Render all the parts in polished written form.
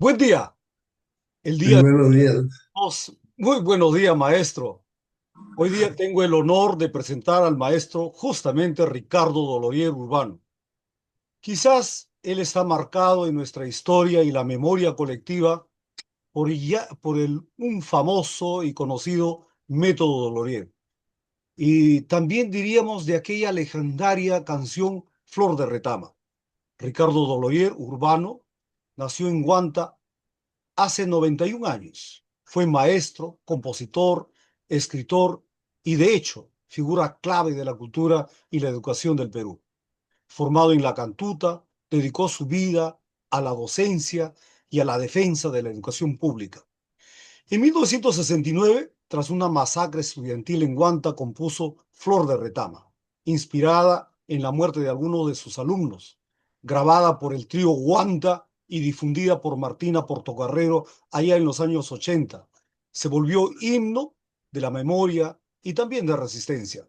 Buen día. El Muy día buenos días. Muy buenos días, maestro. Hoy día tengo el honor de presentar al maestro justamente Ricardo Dolorier Urbano. Quizás él está marcado en nuestra historia y la memoria colectiva por un famoso y conocido método Dolorier. Y también diríamos de aquella legendaria canción Flor de Retama. Ricardo Dolorier Urbano nació en Guanta hace 91 años. Fue maestro, compositor, escritor y, de hecho, figura clave de la cultura y la educación del Perú. Formado en la cantuta, dedicó su vida a la docencia y a la defensa de la educación pública. En 1969, tras una masacre estudiantil en Guanta, compuso Flor de Retama, inspirada en la muerte de algunos de sus alumnos, grabada por el trío Guanta y difundida por Martina Portocarrero allá en los años 80. Se volvió himno de la memoria y también de resistencia.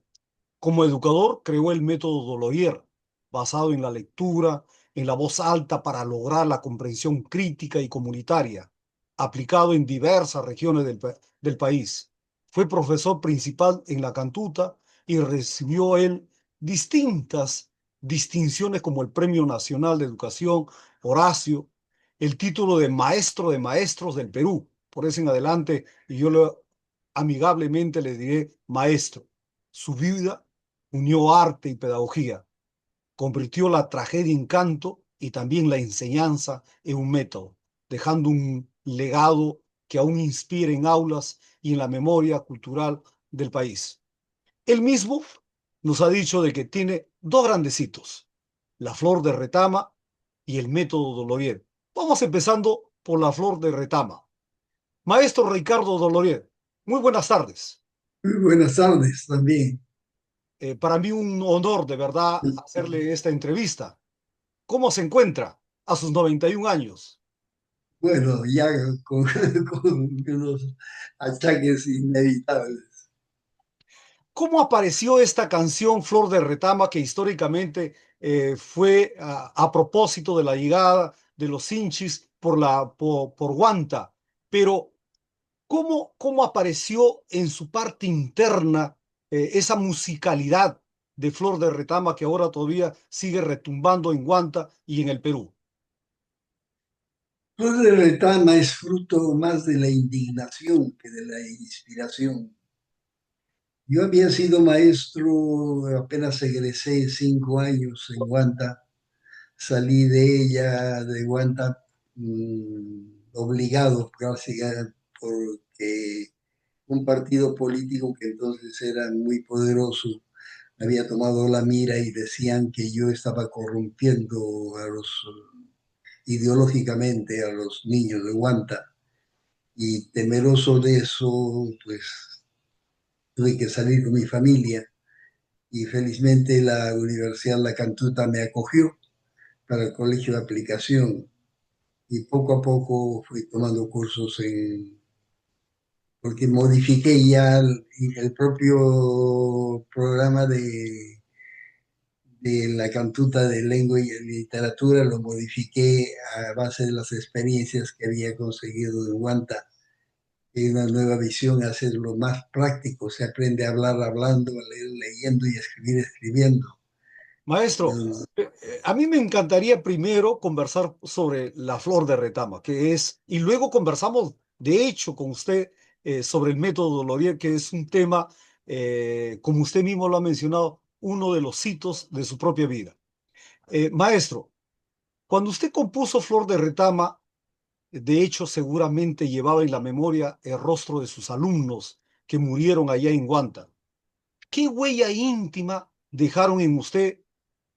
Como educador, creó el método Dolorier, basado en la lectura, en la voz alta para lograr la comprensión crítica y comunitaria, aplicado en diversas regiones del país. Fue profesor principal en la Cantuta y recibió él distintas distinciones como el Premio Nacional de Educación Horacio, el título de Maestros del Perú. Por eso en adelante, y amigablemente le diré maestro. Su vida unió arte y pedagogía, convirtió la tragedia en canto y también la enseñanza en un método, dejando un legado que aún inspira en aulas y en la memoria cultural del país. Él mismo nos ha dicho de que tiene dos grandes hitos, la flor de retama y el método Dolorier. Vamos empezando por la flor de retama. Maestro Ricardo Dolorier, muy buenas tardes. Muy buenas tardes también. Para mí un honor de verdad hacerle esta entrevista. ¿Cómo se encuentra a sus 91 años? Bueno, ya con, con unos achaques inevitables. ¿Cómo apareció esta canción Flor de Retama que históricamente fue a propósito de la llegada de los hinchis por Guanta? Pero ¿cómo apareció en su parte interna esa musicalidad de Flor de Retama que ahora todavía sigue retumbando en Guanta y en el Perú? Flor de Retama es fruto más de la indignación que de la inspiración. Yo había sido maestro, apenas egresé 5 años en Guanta, salí de ella, de Guanta, obligado, básicamente, porque un partido político que entonces era muy poderoso había tomado la mira y decían que yo estaba corrompiendo ideológicamente a los niños de Guanta. Y temeroso de eso, pues tuve que salir con mi familia y felizmente la Universidad La Cantuta me acogió para el colegio de aplicación y poco a poco fui tomando cursos porque modifiqué ya el propio programa de la cantuta de lengua y literatura, lo modifiqué a base de las experiencias que había conseguido de Guanta. Y una nueva visión, hacerlo más práctico. Se aprende a hablar hablando, a leer leyendo y a escribir escribiendo. Maestro, a mí me encantaría primero conversar sobre la flor de retama, que es, y luego conversamos de hecho con usted sobre el método Dolorier, que es un tema, como usted mismo lo ha mencionado, uno de los hitos de su propia vida. Maestro, cuando usted compuso Flor de Retama, De hecho, seguramente llevaba en la memoria el rostro de sus alumnos que murieron allá en Guanta. ¿Qué huella íntima dejaron en usted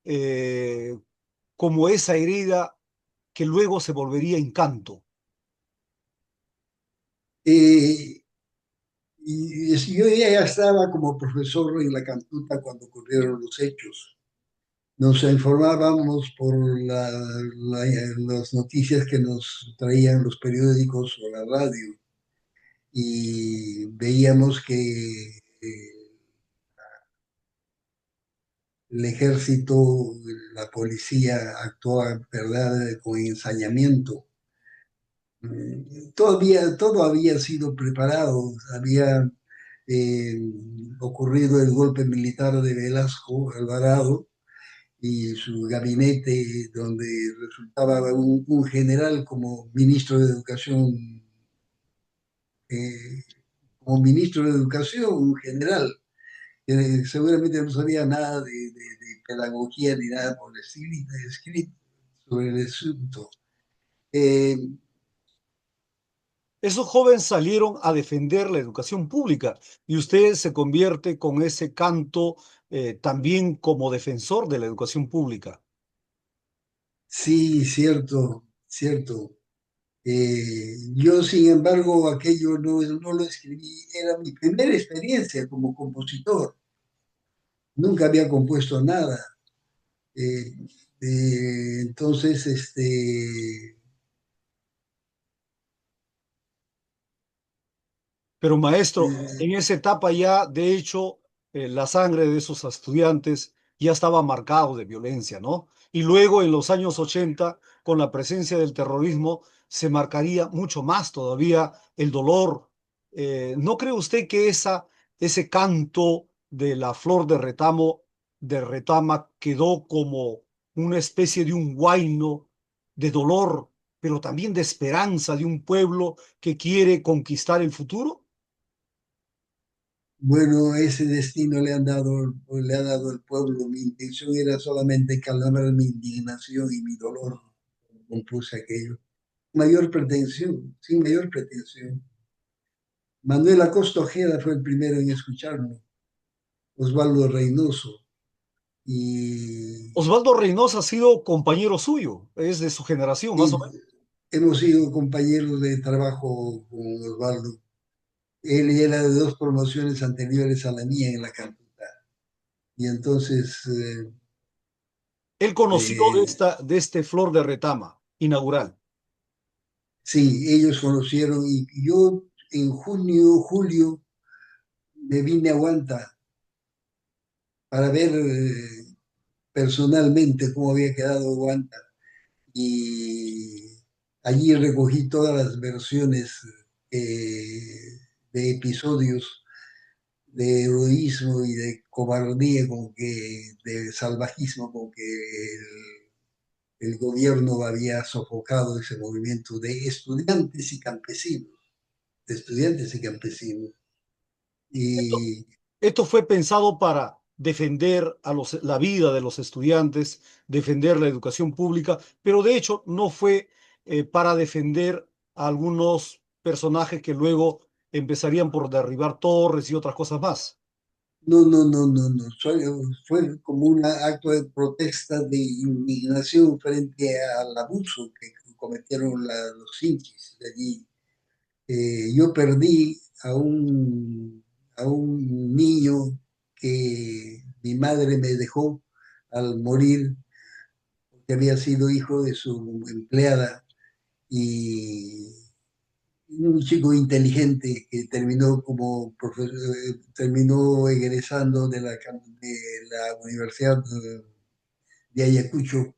eh, como esa herida que luego se volvería encanto? Eh, yo ya estaba como profesor en la Cantuta cuando ocurrieron los hechos. Nos informábamos por las noticias que nos traían los periódicos o la radio y veíamos que el ejército, la policía actuaba, ¿verdad?, con ensañamiento. Todo había sido preparado, había eh, ocurrido el golpe militar de Velasco Alvarado y su gabinete, donde resultaba un general eh, como ministro de Educación, un general, que seguramente no sabía nada de pedagogía ni nada por el estilo, escrito sobre el asunto. Eh, Esos jóvenes salieron a defender la educación pública y usted se convierte con ese canto también como defensor de la educación pública. sí, cierto, cierto. Yo, sin embargo, aquello no lo escribí, era mi primera experiencia como compositor. Nunca había compuesto nada. Eh, entonces, Pero maestro, eh, en esa etapa ya, de hecho, la sangre de esos estudiantes ya estaba marcado de violencia, ¿no? Y luego en los años 80, con la presencia del terrorismo, se marcaría mucho más todavía el dolor. ¿No cree usted que ese canto de la flor de retama quedó como una especie de un huaino de dolor, pero también de esperanza de un pueblo que quiere conquistar el futuro? bueno, ese destino le ha dado el pueblo. Mi intención era solamente calmar mi indignación y mi dolor. Compuse aquello. Mayor pretensión, sin mayor pretensión. Manuel Acosta Ojeda fue el primero en escucharme, Osvaldo Reynoso. Y Osvaldo Reynosa ha sido compañero suyo, es de su generación, más o sí, menos. hemos sido compañeros de trabajo con Osvaldo. Él era de dos promociones anteriores a la mía en la Cantuta. Y entonces, Él conoció eh, de este Flor de Retama, inaugural. sí, ellos conocieron y yo en junio, julio, me vine a Huanta para ver personalmente cómo había quedado Huanta. Y allí recogí todas las versiones de episodios de heroísmo y de cobardía, como que de salvajismo, como que el gobierno había sofocado ese movimiento de estudiantes y campesinos, de estudiantes y campesinos. Esto, Y esto fue pensado para defender la vida de los estudiantes, defender la educación pública, pero de hecho no fue para defender a algunos personajes que luego empezarían por derribar torres y otras cosas más. no, fue como un acto de protesta, de indignación frente al abuso que cometieron los hinchis de allí. Yo perdí a un niño que mi madre me dejó al morir, que había sido hijo de su empleada y un chico inteligente que terminó egresando de la Universidad de Ayacucho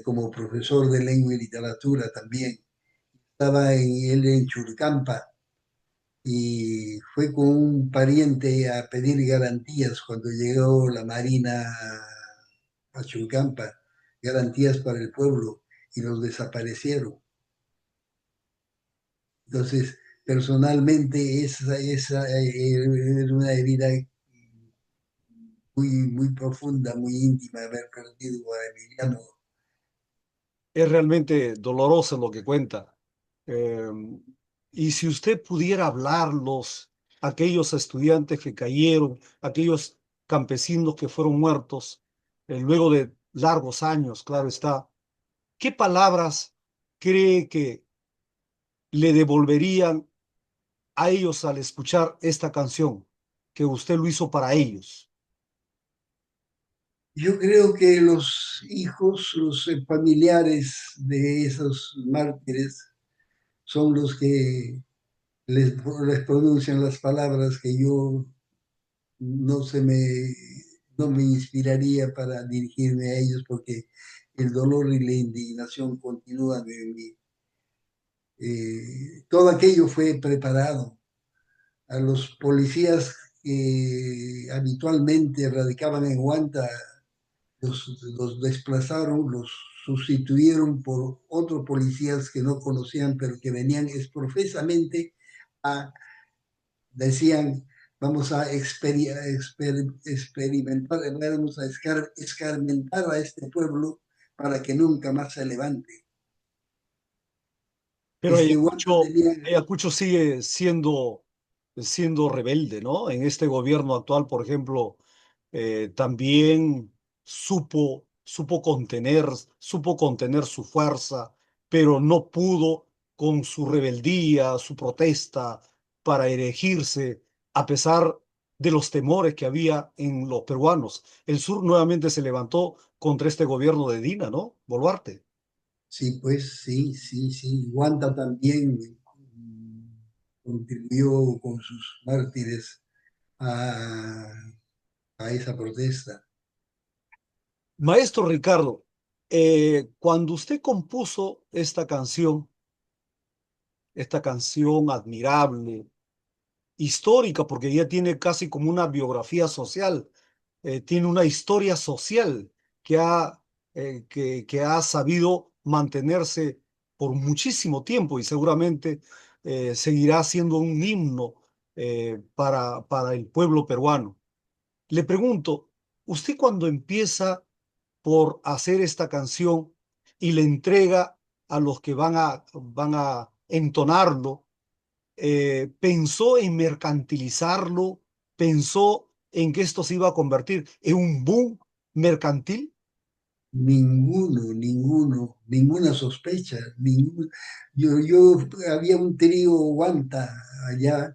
como profesor de lengua y literatura también. Él en Churcampa y fue con un pariente a pedir garantías cuando llegó la Marina a Churcampa, garantías para el pueblo, y los desaparecieron. Entonces, personalmente, esa es una herida muy profunda, muy íntima, haber perdido a Emiliano. Es realmente doloroso lo que cuenta. Eh, y si usted pudiera hablarlos, aquellos estudiantes que cayeron, aquellos campesinos que fueron muertos, luego de largos años, claro está, ¿qué palabras cree que le devolverían a ellos al escuchar esta canción que usted lo hizo para ellos? Yo creo que los hijos, los familiares de esos mártires son los que les pronuncian las palabras que yo no se me, no me inspiraría para dirigirme a ellos porque el dolor y la indignación continúan en mí. Todo aquello fue preparado. A los policías que habitualmente radicaban en Huanta, los desplazaron, los sustituyeron por otros policías que no conocían, pero que venían exprofesamente a, decían, vamos a experimentar, vamos a escarmentar a este pueblo para que nunca más se levante. Pero Este Huanta tenía. Ayacucho sigue siendo rebelde, ¿no? En este gobierno actual, por ejemplo, también supo contener su fuerza, pero no pudo con su rebeldía, su protesta para erigirse, a pesar de los temores que había en los peruanos. El sur nuevamente se levantó contra este gobierno de Dina, ¿no? Boluarte. Sí, pues sí, sí, sí. Wanda también contribuyó con sus mártires a, a esa protesta. Maestro Ricardo, cuando usted compuso esta canción admirable, histórica, porque ya tiene casi como una biografía social, tiene una historia social que ha sabido mantenerse por muchísimo tiempo y seguramente seguirá siendo un himno para el pueblo peruano. Le pregunto, usted cuando empieza por hacer esta canción y le entrega a los que van a entonarlo, pensó en mercantilizarlo, pensó en que esto se iba a convertir en un boom mercantil. Ninguna sospecha. Yo había un trío Wanta allá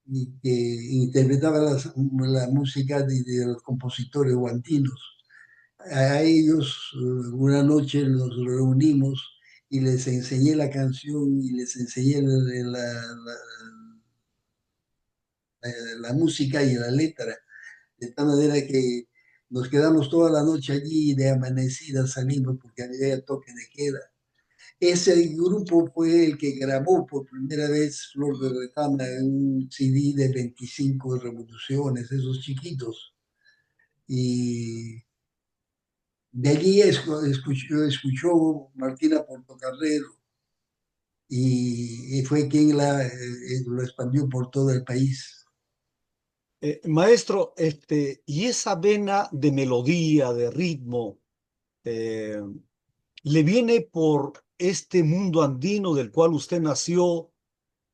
y que interpretaba la música de los compositores guantinos. A ellos una noche nos reunimos y les enseñé la canción y les enseñé la música y la letra, de tal manera que nos quedamos toda la noche allí y de amanecida salimos porque había toque de queda. Ese grupo fue el que grabó por primera vez Flor de Retama en un CD de 25 revoluciones, esos chiquitos. Y de allí escuchó Martina Portocarrero y fue quien lo expandió por todo el país. Maestro, y esa vena de melodía, de ritmo, eh, ¿le viene por este mundo andino del cual usted nació,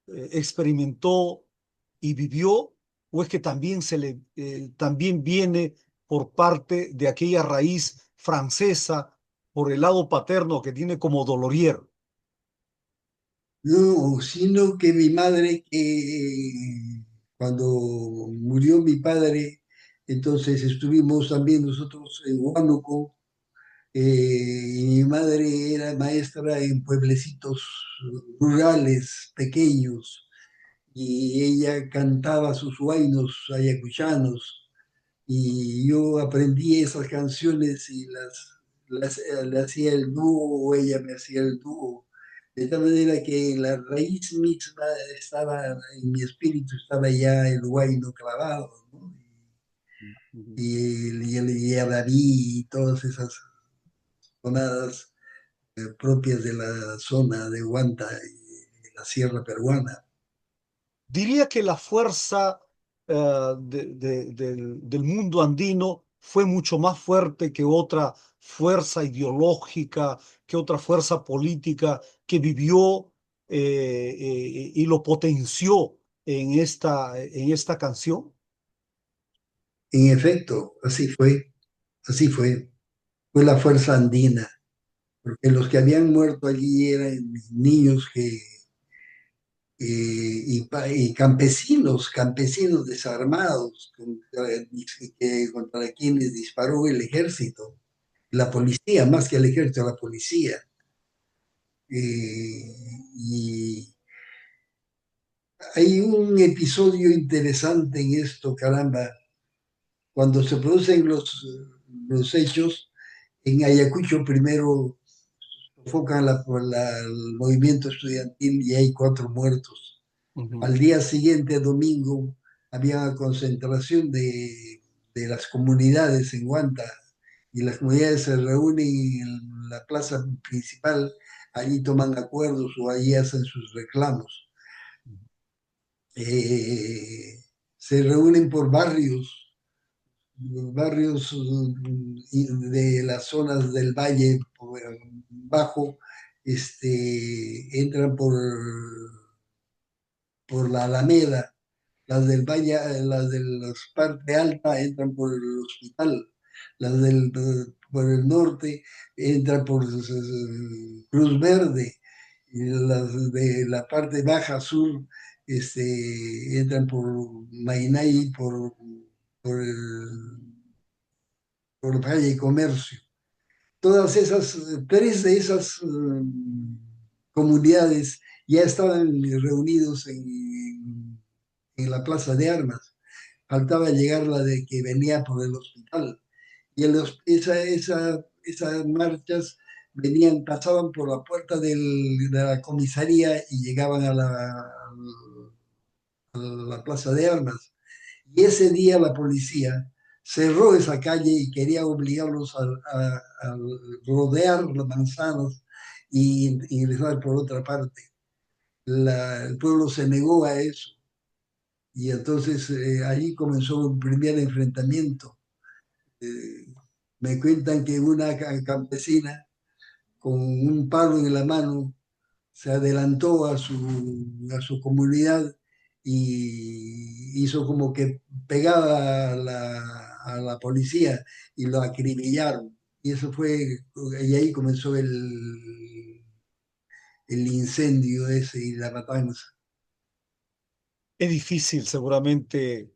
experimentó y vivió, o es que también viene por parte de aquella raíz francesa por el lado paterno que tiene como Dolorier? No, sino que mi madre, cuando murió mi padre, entonces estuvimos también nosotros en Huánuco, y mi madre era maestra en pueblecitos rurales, pequeños, y ella cantaba sus huaynos ayacuchanos, y yo aprendí esas canciones y le hacía el dúo o ella me hacía el dúo. De tal manera que la raíz misma estaba en mi espíritu, estaba ya el huayno clavado, ¿no? Y el yarabí y todas esas tonadas propias de la zona de Huanta y de la sierra peruana. Diría que la fuerza del mundo andino fue mucho más fuerte que otra fuerza ideológica, que otra fuerza política que vivió y lo potenció en esta canción. En efecto, así fue. Fue la fuerza andina, porque los que habían muerto allí eran niños y campesinos desarmados contra quienes disparó el ejército, la policía, más que el ejército, la policía. Eh, y hay un episodio interesante en esto, caramba, cuando se producen los hechos, en Ayacucho primero sofocan el movimiento estudiantil y hay 4 muertos. Ujú, Al día siguiente, domingo, había una concentración de las comunidades en Huanta y las comunidades se reúnen en la plaza principal, allí toman acuerdos o allí hacen sus reclamos. Eh, Se reúnen por barrios, los barrios de las zonas del Valle Bajo, entran por la Alameda, las del Valle, las de la parte alta entran por el hospital, por el norte entran por Cruz Verde, y las de la parte baja sur entran por Mainay, por por Valle y Comercio. Todas esas, 3 de esas comunidades ya estaban reunidos en la Plaza de Armas. Faltaba llegar la de que venía por el hospital. Y esas marchas pasaban por la puerta de la comisaría y llegaban a la Plaza de Armas. Y ese día la policía cerró esa calle y quería obligarlos a rodear las manzanas y ingresar por otra parte. El pueblo se negó a eso y entonces allí comenzó un primer enfrentamiento. Eh, Me cuentan que una campesina con un palo en la mano se adelantó a su comunidad y hizo como que pegaba a la policía y lo acribillaron. Y ahí comenzó el incendio ese y la matanza. Es difícil seguramente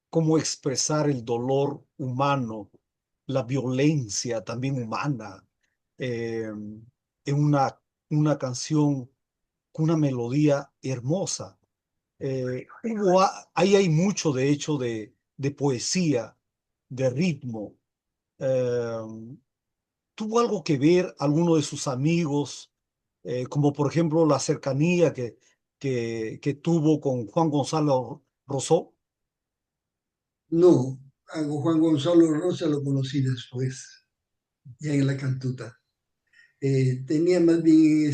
cómo expresar el dolor humano, la violencia también humana, en una canción con una melodía hermosa. Ahí hay mucho, de hecho, de poesía, de ritmo. Eh, ¿Tuvo algo que ver alguno de sus amigos, como por ejemplo la cercanía que tuvo con Juan Gonzalo Rosó? No, a Juan Gonzalo Rosa lo conocí después, ya en la cantuta. Tenía más bien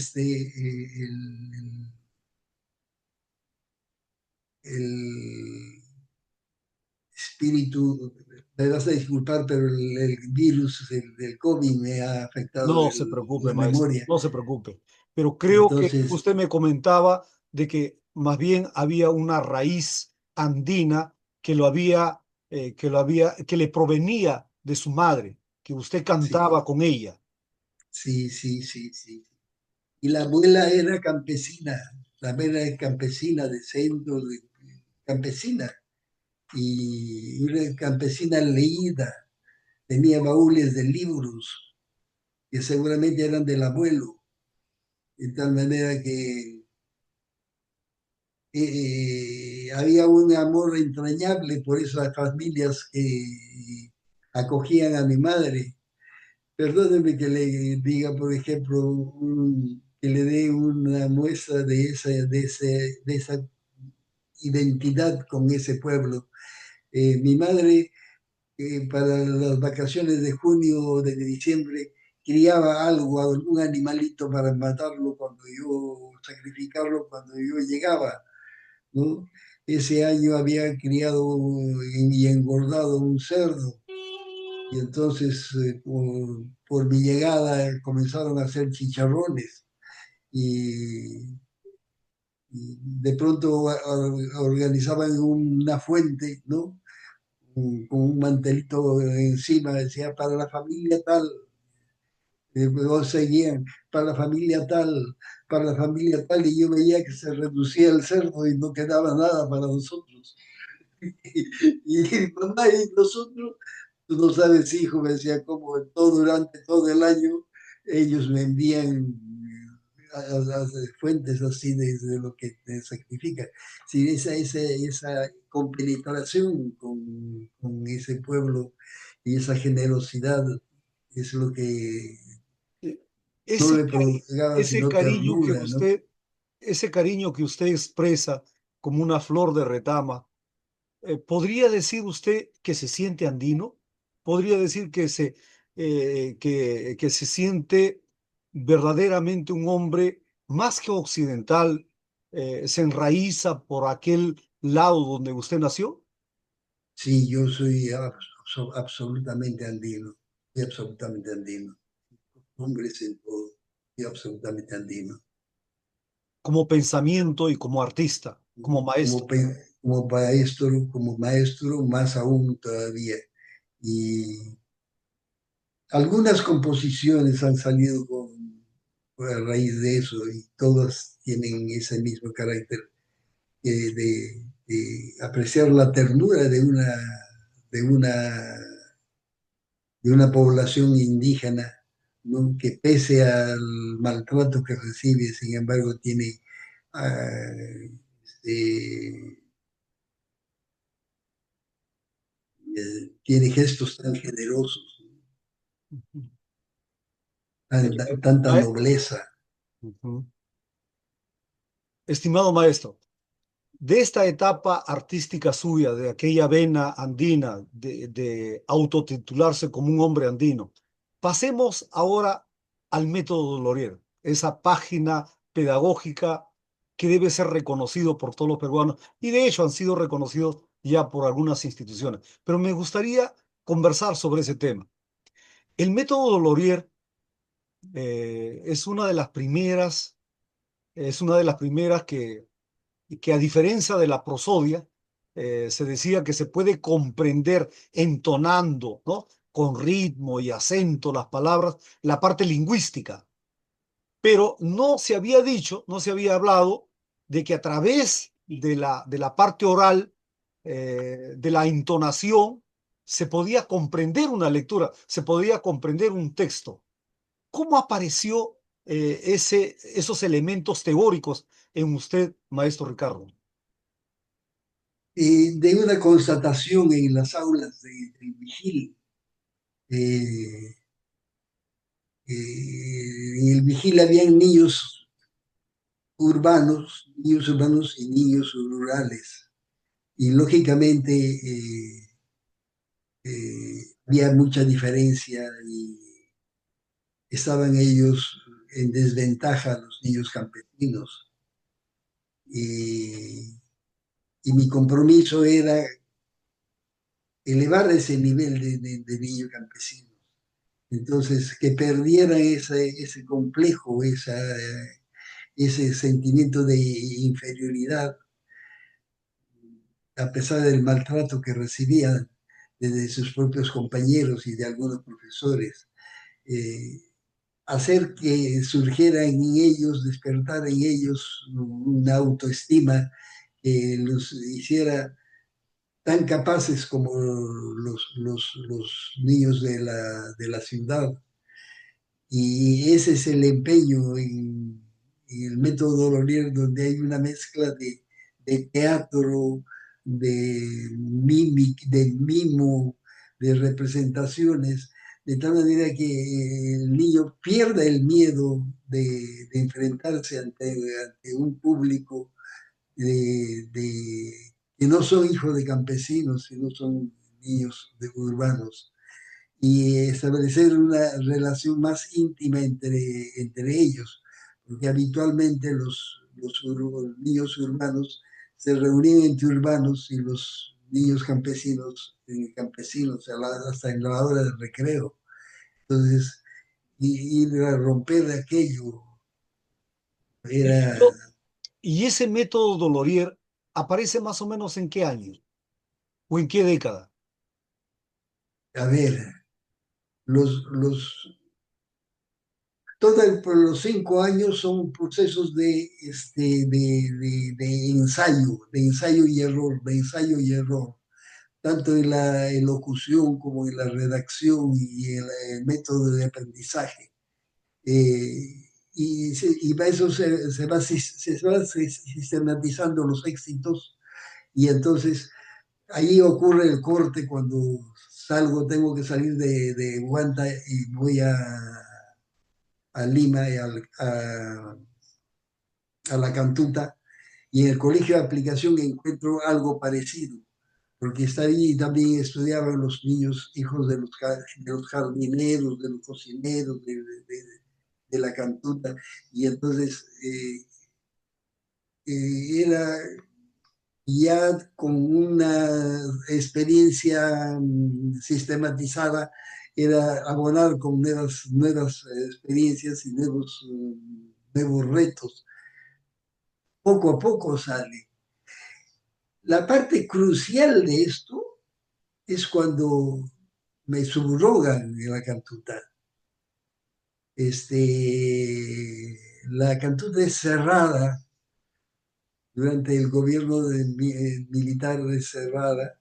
el espíritu, me vas a disculpar, pero el virus del COVID me ha afectado No se preocupe, la maestro, memoria. no se preocupe. Pero creo que Entonces, usted me comentaba de que más bien había una raíz andina que le provenía de su madre, que usted sí, cantaba con ella. sí. Y la abuela era campesina, la abuela era campesina de centro, campesina, y una campesina leída, tenía baúles de libros que seguramente eran del abuelo, de tal manera que había un amor entrañable por esas familias que acogían a mi madre. Perdóneme que le diga, por ejemplo, que le dé una muestra de esa identidad con ese pueblo. Mi madre, para las vacaciones de junio o de diciembre, criaba algún animalito para matarlo sacrificarlo cuando yo llegaba, ¿no? Ese año había criado y engordado un cerdo y entonces por mi llegada comenzaron a hacer chicharrones y Y de pronto organizaban una fuente, ¿no? Con un mantelito encima, decía para la familia tal, luego seguían para la familia tal, para la familia tal, y yo veía que se reducía el cerdo y no quedaba nada para nosotros. Y mamá, y nosotros, tú no sabes, hijo, me decía, como todo durante todo el año ellos me envían a fuentes así de lo que te sacrifica. Sí, esa compenetración con ese pueblo y esa generosidad es lo que Eh, no Ese, me provocaba ese sino cariño que ternura, ¿no? usted, ese cariño que usted expresa como una flor de retama, ¿podría decir usted que se siente andino? ¿Podría decir que se siente verdaderamente un hombre más que occidental, se enraiza por aquel lado donde usted nació? Sí, yo soy absolutamente andino, soy absolutamente andino. Hombres en todo, soy absolutamente andino. Como pensamiento y como artista, como Como, maestro. como maestro, más aún todavía. Y algunas composiciones han salido a raíz de eso y todas tienen ese mismo carácter de apreciar la ternura de una, de una población indígena, ¿no? Que pese al maltrato que recibe, sin embargo, ah, este, tiene gestos tan generosos, Ujú. tanta Ma- nobleza. Ujú. Estimado maestro, de esta etapa artística suya, de aquella vena andina, de autotitularse como un hombre andino, pasemos ahora al método Dolorier, esa página pedagógica que debe ser reconocido por todos los peruanos y de hecho han sido reconocidos ya por algunas instituciones. Pero me gustaría conversar sobre ese tema. El método Dolorier es una de las primeras, es una de las primeras que a diferencia de la prosodia, se decía que se puede comprender entonando, ¿no? Con ritmo y acento las palabras, la parte lingüística, pero no se había dicho, no se había hablado de que a través de la parte oral, de la entonación, se podía comprender una lectura, se podía comprender un texto. ¿Cómo apareció esos elementos teóricos en usted, maestro Ricardo? De una constatación en las aulas de Vigil. Eh, en el Vigil habían niños urbanos y niños rurales. Y lógicamente había mucha diferencia y estaban ellos en desventaja, los niños campesinos. Y, y mi compromiso era elevar ese nivel de niños campesinos. Entonces, que perdieran ese complejo, ese sentimiento de inferioridad, a pesar del maltrato que recibían desde sus propios compañeros y de algunos profesores. Eh, Hacer que surgiera en ellos, despertar en ellos una autoestima que los hiciera tan capaces como los niños de la ciudad. Y ese es el empeño en el método Dolorier, donde hay una mezcla de teatro, de mímic, de mimo, de representaciones, de tal manera que el niño pierda el miedo de enfrentarse ante un público que no son hijos de campesinos, sino son niños de urbanos y establecer una relación más íntima entre ellos, porque habitualmente los niños urbanos se reunían entre urbanos y los niños campesinos, hasta en la hora del recreo. Entonces, ir a romper aquello era, Entiendo, ¿Y ese método Dolorier aparece más o menos en qué año o en qué década? A ver, los, todos los 5 años son procesos de ensayo y error, de ensayo y error, tanto en la elocución como en la redacción y el método de aprendizaje. Y para eso se va sistematizando los éxitos y entonces ahí ocurre el corte cuando tengo que salir de Huanta y voy a Lima y a La Cantuta, y en el colegio de aplicación encuentro algo parecido, porque está ahí también estudiaban los niños, hijos de los jardineros, de los cocineros, de La Cantuta, y entonces era ya con una experiencia sistematizada, era abonar con nuevas experiencias y nuevos retos. Poco a poco sale. La parte crucial de esto es cuando me subrogan en la cantuta. La cantuta es cerrada durante el gobierno militar, es cerrada,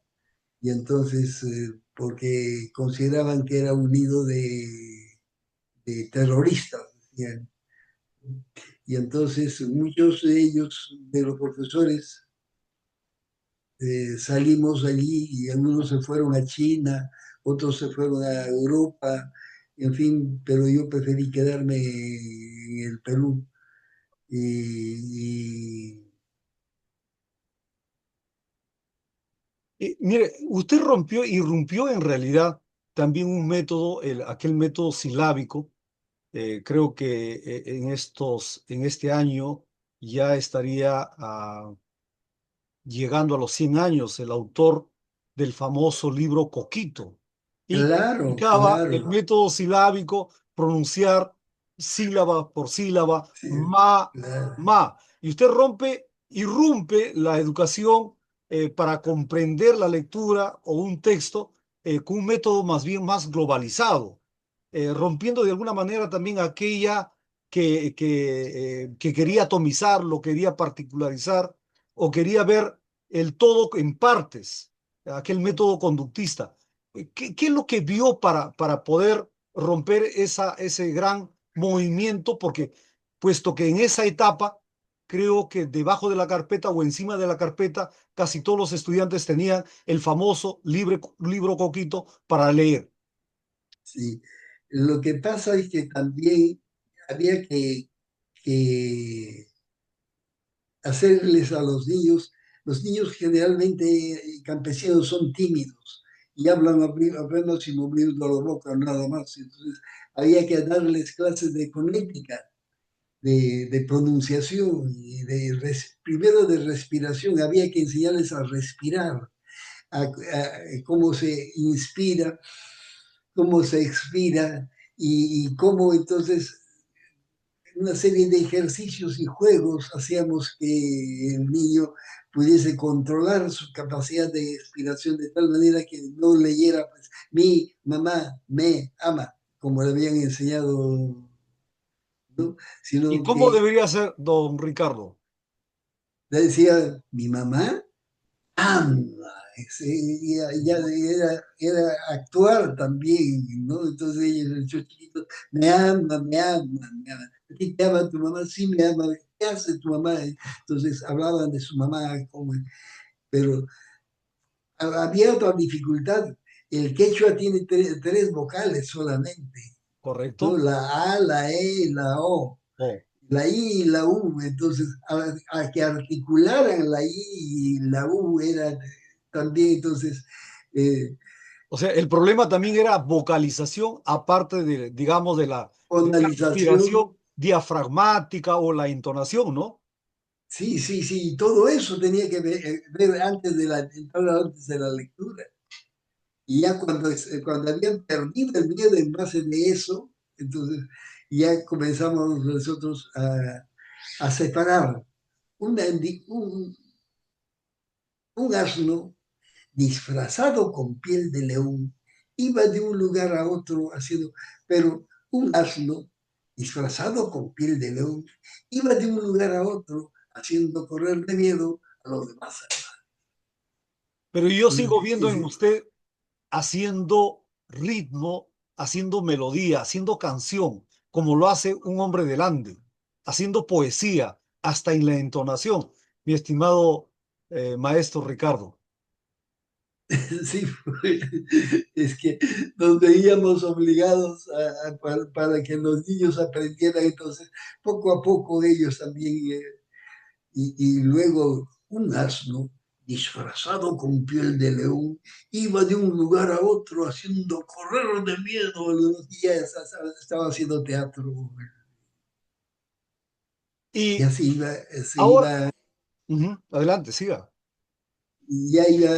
y entonces, porque consideraban que era un nido de terroristas, decían. Y entonces muchos de ellos, de los profesores, salimos allí y algunos se fueron a China, otros se fueron a Europa, en fin, pero yo preferí quedarme en el Perú. Y Mire, usted irrumpió en realidad también un método, aquel método silábico. Creo que en este año ya estaría llegando a los 100 años el autor del famoso libro Coquito, y que claro, explicaba el claro, método silábico, pronunciar sílaba por sílaba, sí, ma, claro, ma. Y usted irrumpe la educación para comprender la lectura o un texto con un método más bien más globalizado, rompiendo de alguna manera también aquella que quería atomizar, lo quería particularizar o quería ver el todo en partes, aquel método conductista. ¿Qué es lo que vio para poder romper ese gran movimiento? Porque puesto que en esa etapa, creo que debajo de la carpeta o encima de la carpeta, casi todos los estudiantes tenían el famoso libro Coquito para leer. sí. Lo que pasa es que también había que hacerles a los niños generalmente campesinos son tímidos y hablan apenas y moviendo la boca, nada más. Entonces había que darles clases de fonética, de pronunciación y primero de respiración. Había que enseñarles a respirar, cómo se inspira, cómo se expira y cómo entonces una serie de ejercicios y juegos hacíamos que el niño pudiese controlar su capacidad de expiración de tal manera que no leyera pues, mi mamá me ama, como le habían enseñado, ¿no? ¿Y Sino cómo que debería ser, don Ricardo? le decía, mi mamá ama. Era actuar también, ¿no? Entonces ellos, los chiquitos, me ama, me ama, me ama. ¿A ti te ama tu mamá? Sí, me ama. ¿Qué hace tu mamá? Entonces hablaban de su mamá, pero había otra dificultad. El quechua tiene tres vocales solamente, ¿no? ¿Correcto? La A, la E, la O. Oh. La I y la U, entonces a que articularan la I y la U era también, entonces, eh, O sea, el problema también era vocalización, aparte de, digamos, de la tonalización, respiración diafragmática o la entonación, ¿no? sí, sí, sí, todo eso tenía que ver antes de la lectura. Y ya cuando habían perdido el miedo en base de eso, entonces ya comenzamos nosotros a separar. un, un asno disfrazado con piel de león iba de un lugar a otro haciendo, pero un asno disfrazado con piel de león iba de un lugar a otro haciendo correr de miedo a los demás. Pero yo sigo viendo en usted haciendo ritmo, haciendo melodía, haciendo canción, como lo hace un hombre del Ande, haciendo poesía, hasta en la entonación, mi estimado maestro Ricardo. Sí, es que nos veíamos obligados para que los niños aprendieran, entonces poco a poco ellos también, y luego un asno disfrazado con piel de león iba de un lugar a otro haciendo correr de miedo, y ya estaba haciendo teatro, y Y así ahora, ujú, adelante, siga. ya iba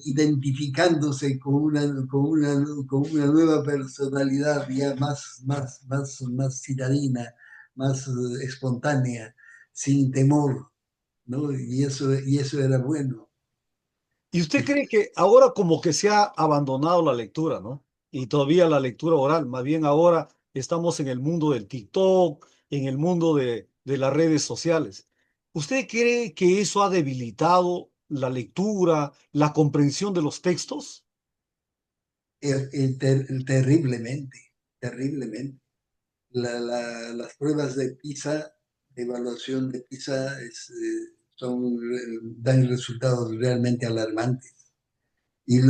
identificándose con una nueva personalidad ya más citadina, más espontánea, sin temor, ¿no? Y eso era bueno. ¿Y usted cree que ahora como que se ha abandonado la lectura, ¿no? Y todavía la lectura oral, más bien ahora estamos en el mundo del TikTok, en el mundo de las redes sociales. ¿Usted cree que eso ha debilitado la lectura, la comprensión de los textos? Terriblemente, terriblemente. Las pruebas de PISA, de evaluación de PISA, dan resultados realmente alarmantes. Y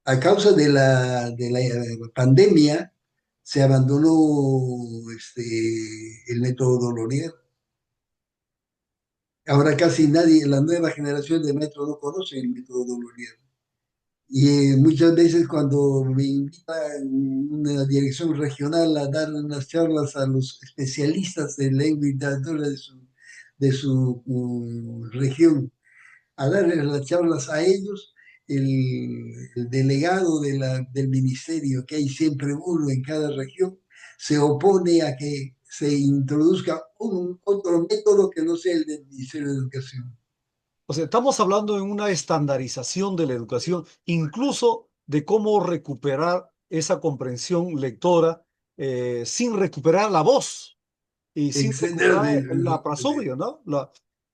a causa de la pandemia, se abandonó el método Dolorier. Ahora casi nadie, la nueva generación de método no conoce el método Dolorier. Y muchas veces cuando me invita una dirección regional a dar unas charlas a los especialistas de lengua y literatura de su región, a darles las charlas a ellos, el delegado del ministerio, que hay siempre uno en cada región, se opone a que se introduzca otro método que no sea el del Ministerio de Educación. O sea, estamos hablando de una estandarización de la educación, incluso de cómo recuperar esa comprensión lectora sin recuperar la voz y sin recuperar la prasodia, ¿no?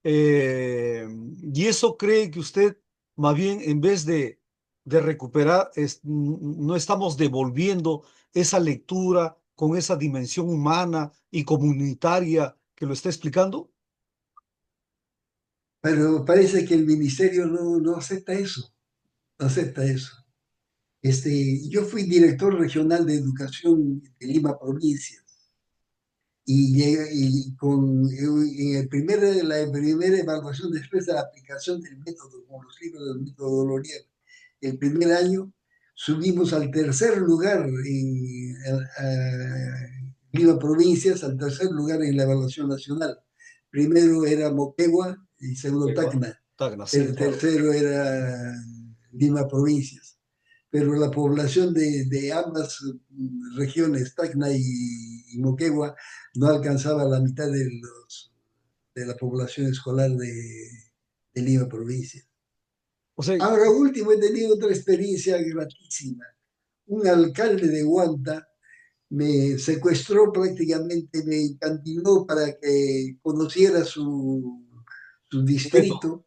Eh, y eso cree que usted, más bien, en vez de recuperar, no estamos devolviendo esa lectura con esa dimensión humana y comunitaria que lo está explicando. Pero parece que el ministerio no acepta eso, no acepta eso. Yo fui director regional de educación de Lima Provincia en la primera evaluación después de la aplicación del método, con los libros del método Dolorier, el primer año subimos al tercer lugar Lima Provincias, al tercer lugar en la evaluación nacional. Primero era Moquegua y segundo Eva, Tacna. Tacna, sí, El claro. tercero era Lima Provincias. Pero la población de ambas regiones, Tacna y Moquegua, no alcanzaba la mitad de la población escolar de Lima Provincia. O sea, Ahora último he tenido otra experiencia gratísima. Un alcalde de Huanta me secuestró prácticamente, me encantiló para que conociera su respeto. distrito,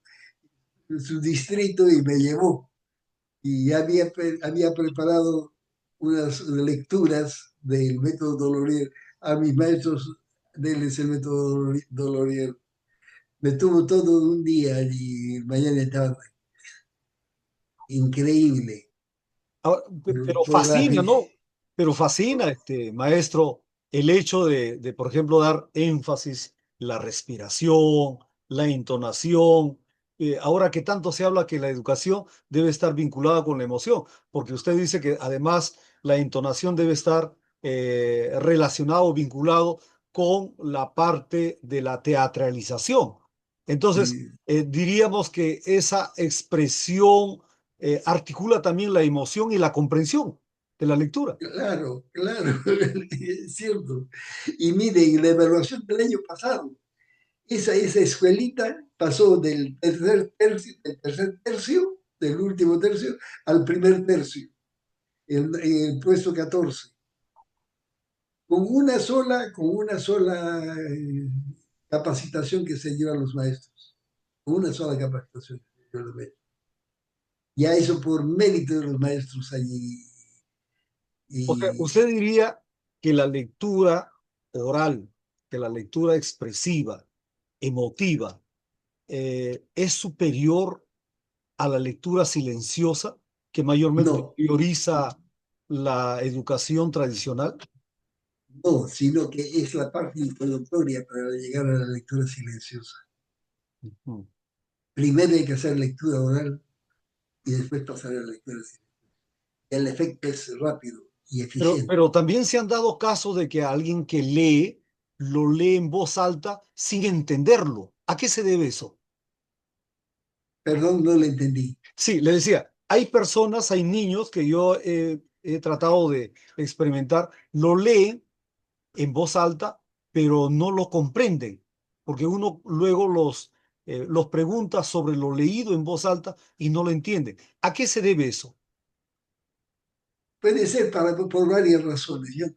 su distrito y me llevó. Y había preparado unas lecturas del método Dolorier a mis maestros, denles el método Dolorier. Me tuvo todo un día y mañana y tarde. Increíble. Ahora, pero Por la, fascina, ¿no? Pero fascina, maestro, el hecho por ejemplo, dar énfasis, la respiración, la entonación. Ahora que tanto se habla que la educación debe estar vinculada con la emoción, porque usted dice que además la entonación debe estar relacionado o vinculado con la parte de la teatralización. Entonces, sí, diríamos que esa expresión articula también la emoción y la comprensión de la lectura. claro, claro, es cierto. Y miren, la evaluación del año pasado, esa escuelita pasó del tercer tercio, del último tercio, al primer tercio, el puesto 14, con una sola capacitación que se llevan los maestros, con una sola capacitación que se llevan los maestros. Ya eso por mérito de los maestros allí. O sea, Y usted diría que la lectura oral, que la lectura expresiva, emotiva, es superior a la lectura silenciosa que mayormente no, prioriza la educación tradicional. no, sino que es la parte introductoria para llegar a la lectura silenciosa. Ujú. Primero hay que hacer lectura oral y después pasar a la lectura silenciosa. El efecto es rápido y eficiente. Pero también se han dado casos de que alguien que lee, lo lee en voz alta sin entenderlo. ¿A qué se debe eso? Perdón, no lo entendí. Sí, le decía, hay personas, hay niños que yo he tratado de experimentar, lo leen en voz alta, pero no lo comprenden, porque uno luego los pregunta sobre lo leído en voz alta y no lo entienden. ¿A qué se debe eso? Puede ser por varias razones. Yo he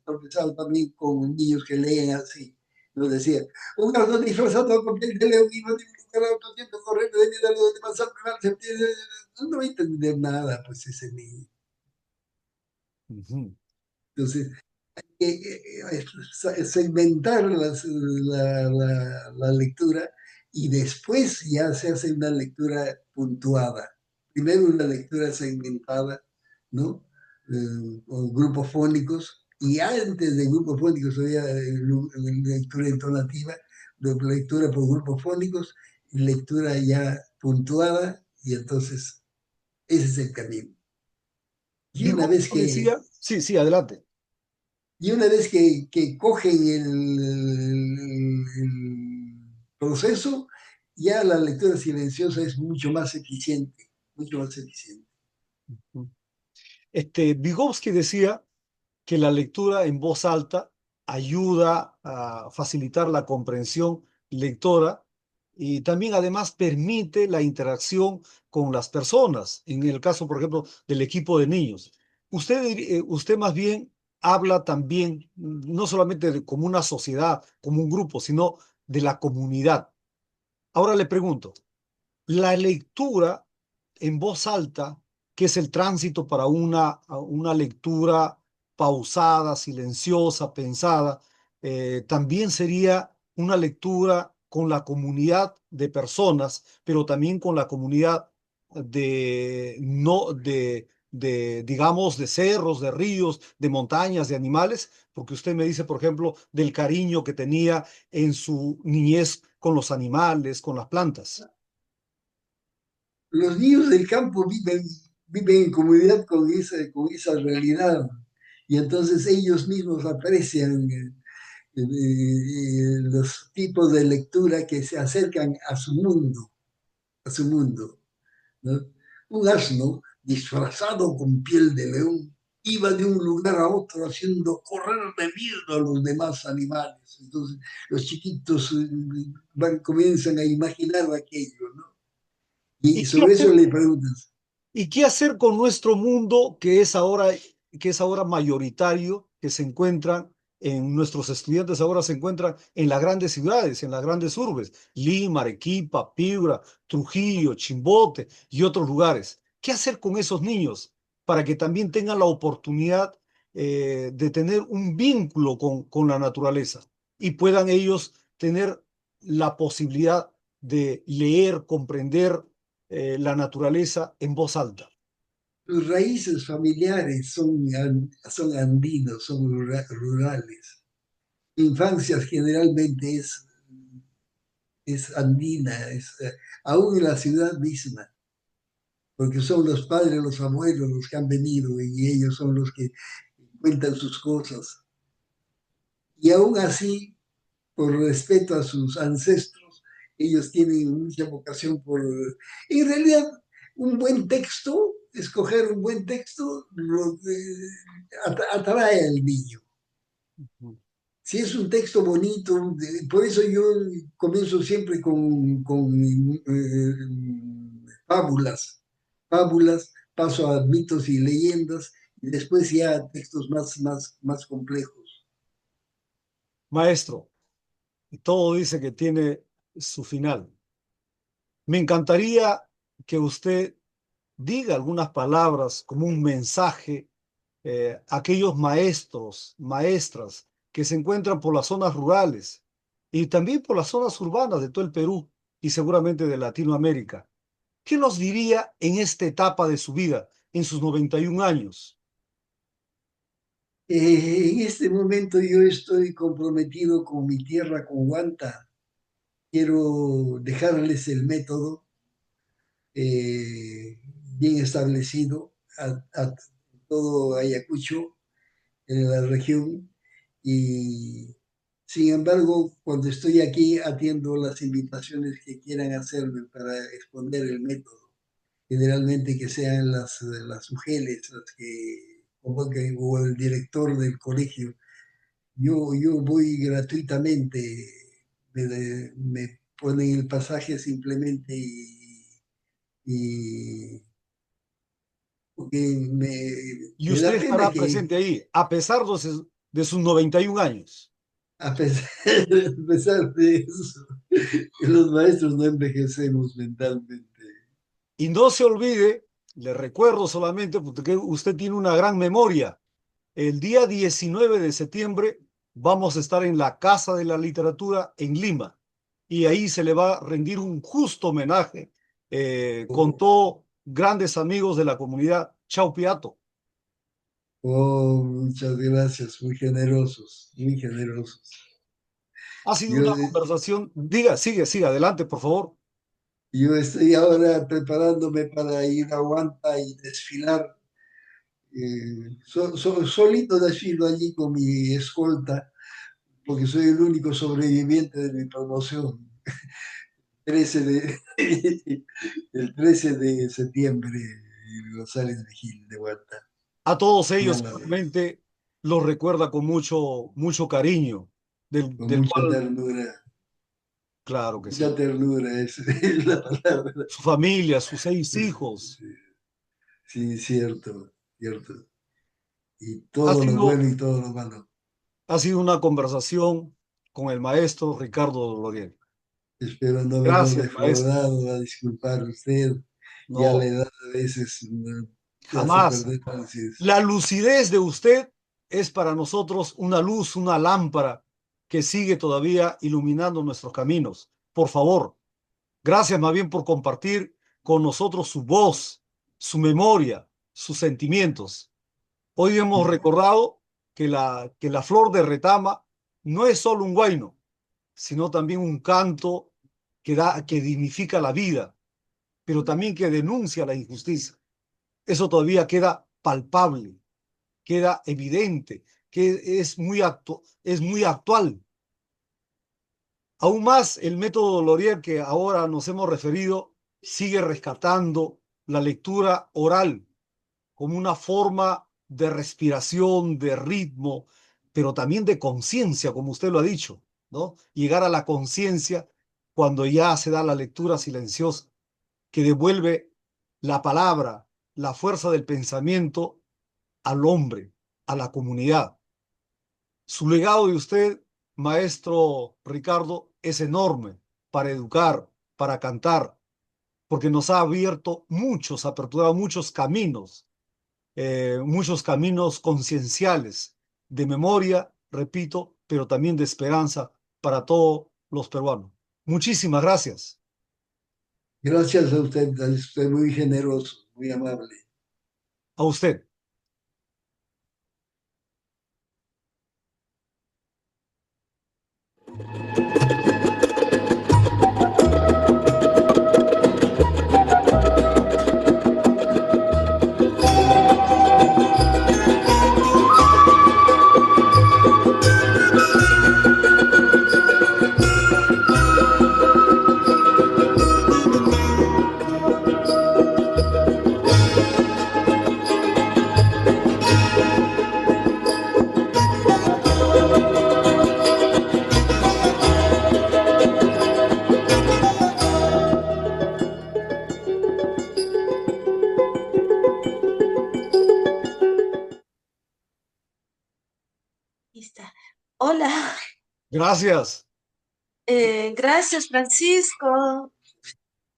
tropezado también con niños que leen así. Nos decía, un gato disfrazado con piel de león iba de un lugar a otro haciendo correr de a los demás animales. No va a entender nada, pues ese niño. Ujú. Entonces, segmentar la lectura y después ya se hace una lectura puntuada. Primero una lectura segmentada, ¿no? Con grupos fónicos y antes de grupos fónicos había lectura entonativa, lectura por grupos fónicos, lectura ya puntuada y entonces ese es el camino. Y una vez Vygotsky que decía, sí, sí, adelante. Y una vez que cogen el proceso, ya la lectura silenciosa es mucho más eficiente, mucho más eficiente. Vygotsky decía que la lectura en voz alta ayuda a facilitar la comprensión lectora y también además permite la interacción con las personas, en el caso, por ejemplo, del equipo de niños. Usted más bien habla también, no solamente como una sociedad, como un grupo, sino de la comunidad. Ahora le pregunto, la lectura en voz alta, que es el tránsito para una lectura pausada, silenciosa, pensada, también sería una lectura con la comunidad de personas, pero también con la comunidad no, digamos, de cerros, de ríos, de montañas, de animales, porque usted me dice, por ejemplo, del cariño que tenía en su niñez con los animales, con las plantas. Los niños del campo viven en comunidad con esa realidad y entonces ellos mismos aprecian los tipos de lectura que se acercan a su mundo. ¿No? Un asno disfrazado con piel de león iba de un lugar a otro haciendo correr de miedo a los demás animales. Entonces los chiquitos comienzan a imaginar aquello, ¿no? Y ¿Y qué sobre eso hacer le preguntas, ¿Y qué hacer con nuestro mundo que es ahora mayoritario, que se encuentran en nuestros estudiantes ahora se encuentran en las grandes ciudades, en las grandes urbes, Lima, Arequipa, Piura, Trujillo, Chimbote y otros lugares? ¿Qué hacer con esos niños para que también tengan la oportunidad de tener un vínculo con la naturaleza y puedan ellos tener la posibilidad de leer, comprender la naturaleza en voz alta? tus raíces familiares son andinos, son rurales. Infancia generalmente es andina, aún en la ciudad misma, porque son los padres, los abuelos los que han venido y ellos son los que cuentan sus cosas. Y aún así, por respeto a sus ancestros, ellos tienen mucha vocación por... En realidad, un buen texto, escoger un buen texto, atrae al niño. si es un texto bonito, por eso yo comienzo siempre fábulas, fábulas, paso a mitos y leyendas, y después ya a textos más complejos. Maestro, todo dice que tiene su final. Me encantaría que usted diga algunas palabras como un mensaje a aquellos maestros, maestras que se encuentran por las zonas rurales y también por las zonas urbanas de todo el Perú y seguramente de Latinoamérica. ¿Qué nos diría en esta etapa de su vida, en sus 91 años? En este momento yo estoy comprometido con mi tierra, con Huanta. Quiero dejarles el método eh, bien establecido a todo Ayacucho, en la región, y sin embargo, cuando estoy aquí atiendo las invitaciones que quieran hacerme para exponer el método, generalmente que sean las mujeres las que convoquen o el director del colegio. Yo voy gratuitamente, me ponen el pasaje simplemente y porque Y me usted da pena estará que presente ahí, a pesar de sus 91 años. a pesar, a pesar de eso, que los maestros no envejecemos mentalmente. Y no se olvide, le recuerdo solamente, porque usted tiene una gran memoria. El día 19 de septiembre vamos a estar en la Casa de la Literatura en Lima y ahí se le va a rendir un justo homenaje con Oh, todos grandes amigos de la comunidad Chaupiato. oh, muchas gracias, muy generosos, muy generosos. Ha sido Yo, una conversación, diga, sigue, adelante, por favor. yo estoy ahora preparándome para ir a Huanta y desfilar. Solito desfilo allí con mi escolta, porque soy el único sobreviviente de mi promoción. 13 de, el 13 de septiembre, González Vigil de Huanta. A todos ellos Mañana de- seguramente los recuerda con mucho cariño, con del cual, claro que sí. mucha ternura es la palabra. Su familia, sus 6 hijos. Sí, cierto, cierto. Y Ha todo lo sido bueno y todo lo malo. Ha sido una conversación con el maestro Ricardo Dolorier. Espero no haberlo Gracias, maestro. defraudado, a disculpar usted. Ya la No, edad a veces te hace jamás. perder ansias. La lucidez de usted es para nosotros una luz, una lámpara que sigue todavía iluminando nuestros caminos. Por favor, gracias más bien por compartir con nosotros su voz, su memoria, sus sentimientos. Hoy hemos recordado que la flor de retama no es solo un guayno, sino también un canto que dignifica la vida, pero también que denuncia la injusticia. Eso todavía queda palpable, queda evidente, que es muy actual. Aún más, el método Laurier que ahora nos hemos referido sigue rescatando la lectura oral como una forma de respiración, de ritmo, pero también de conciencia, como usted lo ha dicho, ¿no? Llegar a la conciencia cuando ya se da la lectura silenciosa, que devuelve la palabra, la fuerza del pensamiento al hombre, a la comunidad. Su legado de usted, maestro Ricardo, es enorme para educar, para cantar, porque nos ha abierto muchos, ha aperturado muchos caminos concienciales de memoria, repito, pero también de esperanza para todos los peruanos. Muchísimas gracias Gracias a usted, es usted muy generoso, muy amable. a usted. Está. Hola, Gracias. gracias Francisco.